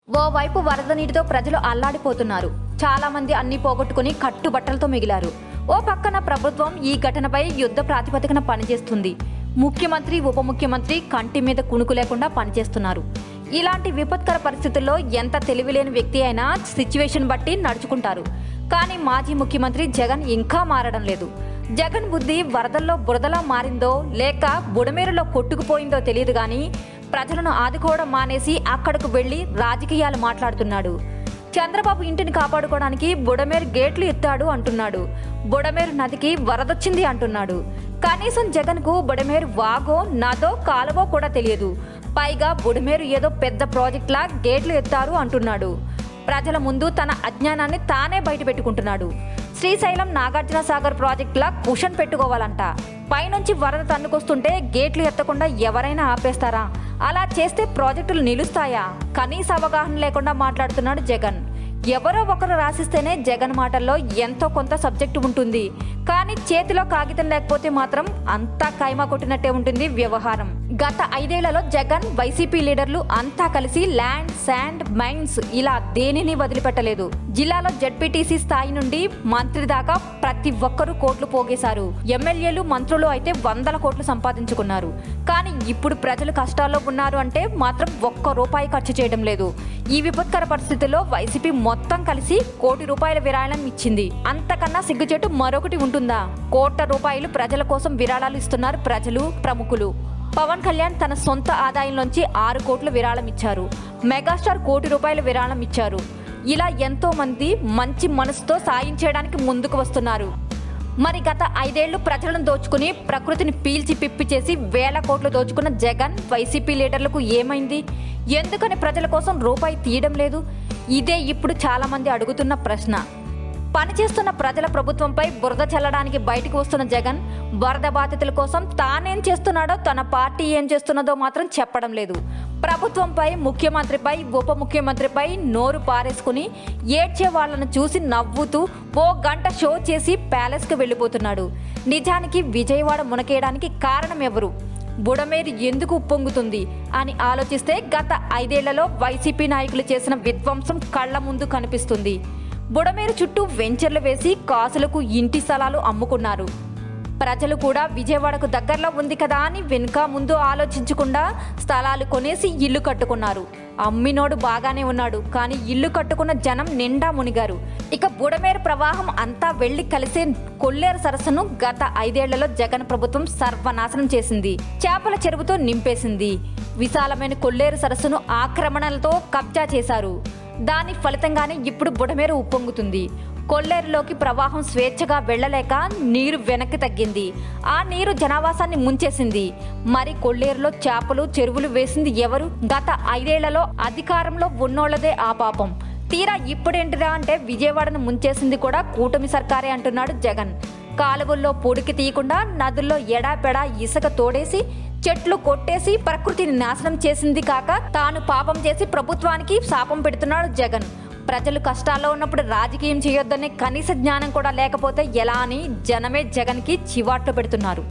ఓవైపు వరద నీటితో ప్రజలు అల్లాడిపోతున్నారు. చాలా మంది అన్ని పోగొట్టుకుని కట్టుబట్టలతో మిగిలారు. ఓ పక్కన ప్రభుత్వం ఈ ఘటనపై యుద్ధ ప్రాతిపదికన పనిచేస్తుంది. ముఖ్యమంత్రి, ఉప ముఖ్యమంత్రి కంటి మీద కునుకు లేకుండా పనిచేస్తున్నారు. ఇలాంటి విపత్కర పరిస్థితుల్లో ఎంత తెలివిలేని వ్యక్తి అయినా సిచ్యువేషన్ బట్టి నడుచుకుంటారు. కానీ మాజీ ముఖ్యమంత్రి జగన్ ఇంకా మారడం లేదు. జగన్ బుద్ధి వరదల్లో బురదలా మారిందో లేక బుడమేరులో కొట్టుకుపోయిందో తెలియదు కానీ ప్రజలను ఆదుకోవడం మానేసి అక్కడకు వెళ్లి రాజకీయాలు మాట్లాడుతున్నాడు. చంద్రబాబు ఇంటిని కాపాడుకోవడానికి బుడమేరు గేట్లు ఎత్తాడు అంటున్నాడు. బుడమేరు నదికి వరదొచ్చింది అంటున్నాడు. కనీసం జగన్కు బుడమేరు వాగో, నదో, కాలువో కూడా తెలియదు. పైగా బుడమేరు ఏదో పెద్ద ప్రాజెక్టులా గేట్లు ఎత్తారు అంటున్నాడు. ప్రజల ముందు తన అజ్ఞానాన్ని తానే బయట పెట్టుకుంటున్నాడు. శ్రీశైలం, నాగార్జున సాగర్ ప్రాజెక్టులా కుషన్ పెట్టుకోవాలంట. పైనుంచి వరద తన్నుకొస్తుంటే గేట్లు ఎత్తకుండా ఎవరైనా ఆపేస్తారా? అలా చేస్తే ప్రాజెక్టులు నిలుస్తాయా? కనీస అవగాహన లేకుండా మాట్లాడుతున్నాడు జగన్. ఎవరో ఒకరు రాసిస్తేనే జగన్ మాటల్లో ఎంతో కొంత సబ్జెక్టు ఉంటుంది. కానీ చేతిలో కాగితం లేకపోతే మాత్రం అంతా కైమా కొట్టినట్టే ఉంటుంది వ్యవహారం. గత 5 ఏళ్లలో జగన్, వైసీపీ లీడర్లు అంతా కలిసి ల్యాండ్, శాండ్, మైన్స్ ఇలా దేనిని వదిలిపెట్టలేదు. జిల్లాలో జడ్పీటీసీ స్థాయి నుండి మంత్రి దాకా ప్రతి ఒక్కరూ కోట్లు పోగేశారు. ఎమ్మెల్యేలు, మంత్రులు అయితే 100 కోట్లు సంపాదించుకున్నారు. కానీ ఇప్పుడు ప్రజలు కష్టాల్లో ఉన్నారు అంటే మాత్రం ఒక్క రూపాయి ఖర్చు చేయడం లేదు. ఈ విపత్కర పరిస్థితుల్లో వైసీపీ మొత్తం కలిసి ₹1 కోటి విరాళం ఇచ్చింది. అంతకన్నా సిగ్గుచేటు మరొకటి ఉంటుందా? కోట్ల రూపాయలు ప్రజల కోసం విరాళాలు ఇస్తున్నారు ప్రజలు, ప్రముఖులు. పవన్ కళ్యాణ్ తన సొంత ఆదాయంలోంచి 6 కోట్ల విరాళం ఇచ్చారు. మెగాస్టార్ ₹1 విరాళం ఇచ్చారు. ఇలా ఎంతో మంది మంచి మనసుతో సాయం చేయడానికి ముందుకు వస్తున్నారు. మరి గత 5 ఏళ్లు ప్రజలను దోచుకుని ప్రకృతిని పీల్చి పిప్పి చేసి వేల కోట్లు దోచుకున్న జగన్, వైసీపీ లీడర్లకు ఏమైంది? ఎందుకని ప్రజల కోసం రూపాయి తీయడం లేదు? ఇదే ఇప్పుడు చాలా మంది అడుగుతున్న ప్రశ్న. పనిచేస్తున్న ప్రజల ప్రభుత్వంపై బురద చల్లడానికి బయటకు వస్తున్న జగన్ వరద బాధితుల కోసం తానేం చేస్తున్నాడో, తన పార్టీ ఏం చేస్తున్నదో మాత్రం చెప్పడం లేదు. ప్రభుత్వంపై, ముఖ్యమంత్రిపై, ఉప ముఖ్యమంత్రిపై నోరు పారేసుకుని ఏడ్చే వాళ్లను చూసి నవ్వుతూ ఓ గంట షో చేసి ప్యాలెస్కు వెళ్ళిపోతున్నాడు. నిజానికి విజయవాడ మునకేయడానికి కారణం ఎవరు? బుడమేరు ఎందుకు ఉప్పొంగుతుంది అని ఆలోచిస్తే గత 5 ఏళ్లలో వైసీపీ నాయకులు చేసిన విధ్వంసం కళ్ల ముందు కనిపిస్తుంది. బుడమేరు చుట్టూ వెంచర్లు వేసి కాసులకు ఇంటి స్థలాలు అమ్ముకున్నారు. ప్రజలు కూడా విజయవాడకు దగ్గరలో ఉంది కదా అని వెనుక ముందు ఆలోచించకుండా స్థలాలు కొనేసి ఇల్లు కట్టుకున్నారు. అమ్మినోడు బాగానే ఉన్నాడు, కానీ ఇల్లు కట్టుకున్న జనం నిండా మునిగారు. ఇక బుడమేరు ప్రవాహం అంతా వెళ్లి కలిసే కొల్లేరు సరస్సును గత 5 ఏళ్లలో జగన్ ప్రభుత్వం సర్వనాశనం చేసింది. చేపల చెరువుతో నింపేసింది. విశాలమైన కొల్లేరు సరస్సును ఆక్రమణలతో కబ్జా చేశారు. దాని ఫలితంగానే ఇప్పుడు బుడమేరు ఉప్పొంగుతుంది. కొల్లేరులోకి ప్రవాహం స్వేచ్ఛగా వెళ్లలేక నీరు వెనక్కి తగ్గింది. ఆ నీరు జనావాసాన్ని ముంచేసింది. మరి కొల్లేరులో చేపలు, చెరువులు వేసింది ఎవరు? గత 5 ఏళ్లలో అధికారంలో ఉన్నోళ్లదే ఆ పాపం. తీరా ఇప్పుడేంటిరా అంటే విజయవాడను ముంచేసింది కూడా కూటమి సర్కారే అంటున్నాడు జగన్. కాలువల్లో పొడికి తీయకుండా నదుల్లో ఎడాపెడా ఇసుక తోడేసి చెట్లు కొట్టేసి ప్రకృతిని నాశనం చేసింది కాక తాను పాపం చేసి ప్రభుత్వానికి శాపం పెడుతున్నాడు జగన్. ప్రజలు కష్టాల్లో ఉన్నప్పుడు రాజకీయం చేయొద్దనే కనీస జ్ఞానం కూడా లేకపోతే ఎలా అని జనమే జగన్కి చివాట్లు పెడుతున్నారు.